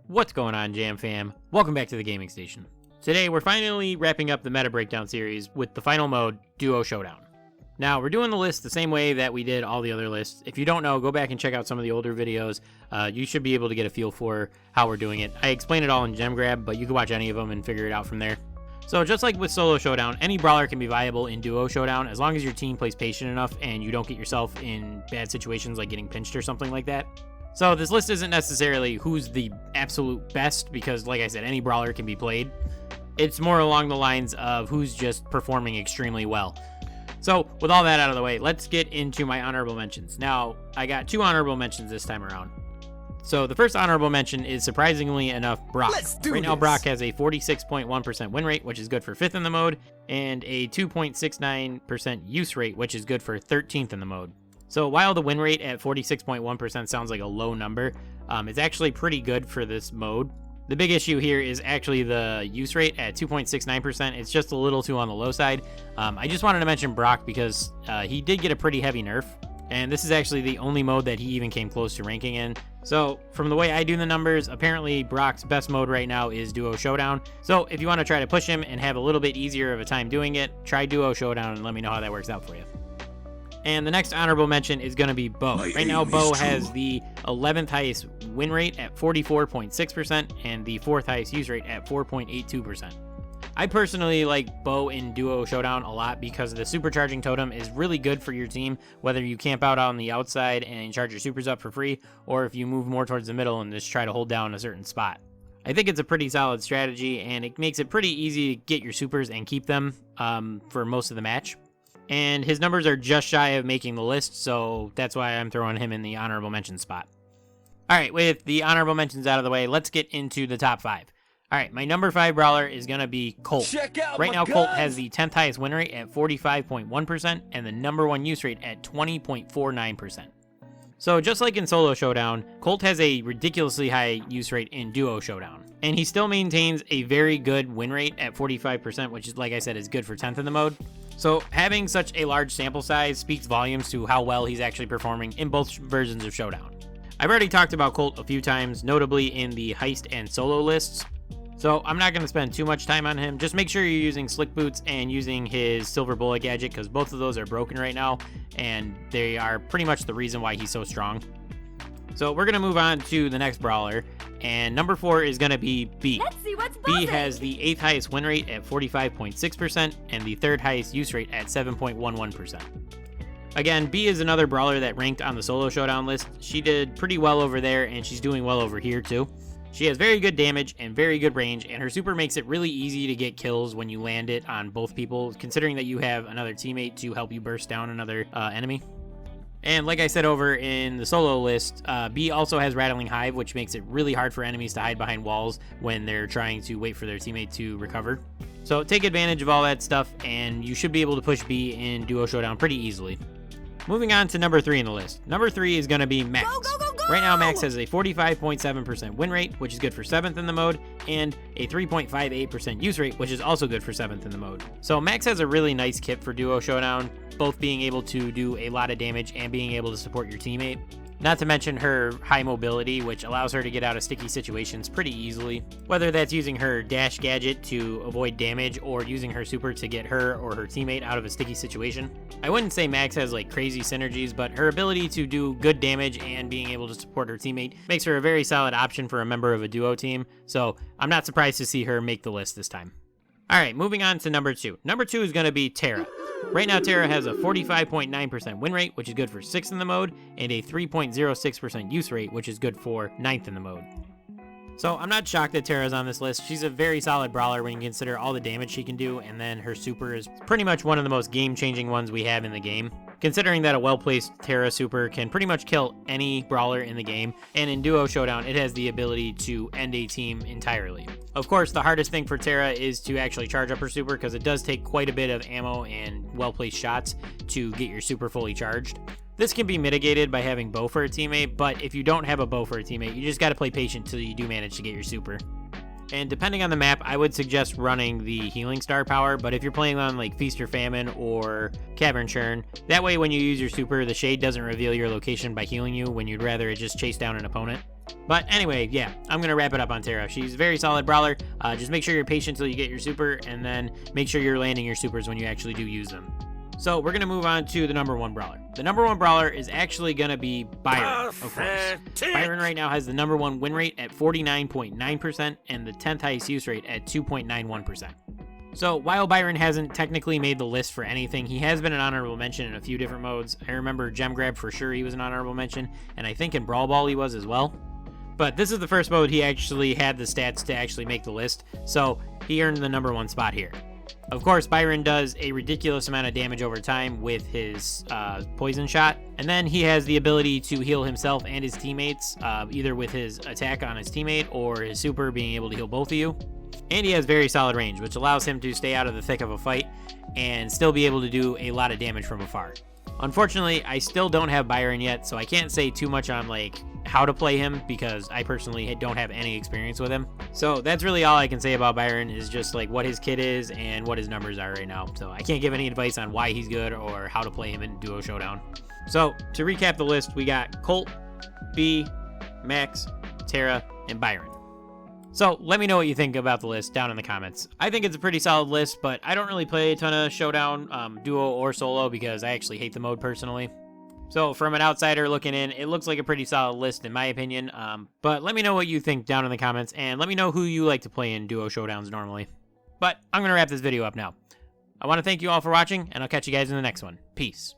What's going on, Jam Fam? Welcome back to the gaming station. Today we're finally wrapping up the meta breakdown series with the final mode, Duo Showdown. Now we're doing the list the same way that we did all the other lists. If you don't know, go back and check out some of the older videos. You should be able to get a feel for how we're doing it. I explain it all in Gem Grab, but you can watch any of them and figure it out from there. So just like with Solo Showdown, any brawler can be viable in Duo Showdown as long as your team plays patient enough and you don't get yourself in bad situations like getting pinched or something like that. So this list isn't necessarily who's the absolute best because, like I said, any brawler can be played. It's more along the lines of who's just performing extremely well. So with all that out of the way, let's get into my honorable mentions. Now, I got 2 honorable mentions this time around. So the first honorable mention is, surprisingly enough, Brock. Right now, Brock has a 46.1% win rate, which is good for 5th in the mode, and a 2.69% use rate, which is good for 13th in the mode. So while the win rate at 46.1% sounds like a low number, it's actually pretty good for this mode. The big issue here is actually the use rate at 2.69%. It's just a little too on the low side. I just wanted to mention Brock because he did get a pretty heavy nerf, and this is actually the only mode that he even came close to ranking in. So from the way I do the numbers, apparently Brock's best mode right now is Duo Showdown. So if you want to try to push him and have a little bit easier of a time doing it, try Duo Showdown and let me know how that works out for you. And the next honorable mention is going to be Beau. Right now, Beau has the 11th highest win rate at 44.6% and the 4th highest use rate at 4.82%. I personally like Beau in Duo Showdown a lot because the supercharging totem is really good for your team, whether you camp out on the outside and charge your supers up for free, or if you move more towards the middle and just try to hold down a certain spot. I think it's a pretty solid strategy, and it makes it pretty easy to get your supers and keep them for most of the match. And his numbers are just shy of making the list, so that's why I'm throwing him in the honorable mention spot. Alright, with the honorable mentions out of the way, let's get into the top 5. Alright, my number 5 brawler is going to be Colt. Right now, Colt has the 10th highest win rate at 45.1% and the number 1 use rate at 20.49%. So just like in Solo Showdown, Colt has a ridiculously high use rate in Duo Showdown. And he still maintains a very good win rate at 45%, which is, like I said, is good for 10th in the mode. So having such a large sample size speaks volumes to how well he's actually performing in both versions of Showdown. I've already talked about Colt a few times, notably in the Heist and Solo lists, so I'm not going to spend too much time on him. Just make sure you're using Slick Boots and using his Silver Bullet gadget, because both of those are broken right now, and they are pretty much the reason why he's so strong. So we're going to move on to the next brawler, and number 4 is going to be B. Let's see what's B has the 8th highest win rate at 45.6% and the 3rd highest use rate at 7.11%. Again, B is another brawler that ranked on the Solo Showdown list. She did pretty well over there, and she's doing well over here too. She has very good damage and very good range, and her super makes it really easy to get kills when you land it on both people, considering that you have another teammate to help you burst down another enemy. And like I said over in the Solo list, B also has Rattling Hive, which makes it really hard for enemies to hide behind walls when they're trying to wait for their teammate to recover. So take advantage of all that stuff, and you should be able to push B in Duo Showdown pretty easily. Moving on to number 3 in the list. Number 3 is going to be Max. Go, go, go, go! Right now, Max has a 45.7% win rate, which is good for 7th in the mode, and a 3.58% use rate, which is also good for 7th in the mode. So Max has a really nice kit for Duo Showdown, both being able to do a lot of damage and being able to support your teammate. Not to mention her high mobility, which allows her to get out of sticky situations pretty easily, whether that's using her dash gadget to avoid damage or using her super to get her or her teammate out of a sticky situation. I wouldn't say Max has like crazy synergies, but her ability to do good damage and being able to support her teammate makes her a very solid option for a member of a duo team, so I'm not surprised to see her make the list this time. Alright, moving on to number 2. Number 2 is going to be Tara. Right now, Tara has a 45.9% win rate, which is good for 6th in the mode, and a 3.06% use rate, which is good for 9th in the mode. So I'm not shocked that Tara's on this list. She's a very solid brawler when you consider all the damage she can do, and then her super is pretty much one of the most game-changing ones we have in the game. Considering that a well-placed Tara super can pretty much kill any brawler in the game, and in Duo Showdown, it has the ability to end a team entirely. Of course, the hardest thing for Tara is to actually charge up her super, because it does take quite a bit of ammo and well-placed shots to get your super fully charged. This can be mitigated by having Beau for a teammate, but if you don't have a Beau for a teammate, you just got to play patient till you do manage to get your super. And depending on the map, I would suggest running the healing star power, but if you're playing on like Feast or Famine or Cavern Churn, that way when you use your super, the shade doesn't reveal your location by healing you when you'd rather it just chase down an opponent. But anyway, yeah, I'm going to wrap it up on Tara. She's a very solid brawler. Just make sure you're patient until you get your super, and then make sure you're landing your supers when you actually do use them. So we're going to move on to the number 1 brawler. The number 1 brawler is actually going to be Byron, of course. Byron right now has the number 1 win rate at 49.9% and the 10th highest use rate at 2.91%. So while Byron hasn't technically made the list for anything, he has been an honorable mention in a few different modes. I remember Gem Grab for sure he was an honorable mention, and I think in Brawl Ball he was as well. But this is the first mode he actually had the stats to actually make the list, so he earned the number 1 spot here. Of course, Byron does a ridiculous amount of damage over time with his poison shot, and then he has the ability to heal himself and his teammates, either with his attack on his teammate or his super being able to heal both of you. And he has very solid range, which allows him to stay out of the thick of a fight and still be able to do a lot of damage from afar. Unfortunately, I still don't have Byron yet, so I can't say too much on like how to play him because I personally don't have any experience with him. So that's really all I can say about Byron, is just like what his kit is and what his numbers are right now. So I can't give any advice on why he's good or how to play him in Duo Showdown. So to recap the list, we got Colt, B, Max, Tara, and Byron. So let me know what you think about the list down in the comments. I think it's a pretty solid list, but I don't really play a ton of Showdown, duo or solo, because I actually hate the mode personally. So from an outsider looking in, it looks like a pretty solid list in my opinion. But let me know what you think down in the comments, and let me know who you like to play in Duo Showdowns normally. But I'm going to wrap this video up now. I want to thank you all for watching, and I'll catch you guys in the next one. Peace.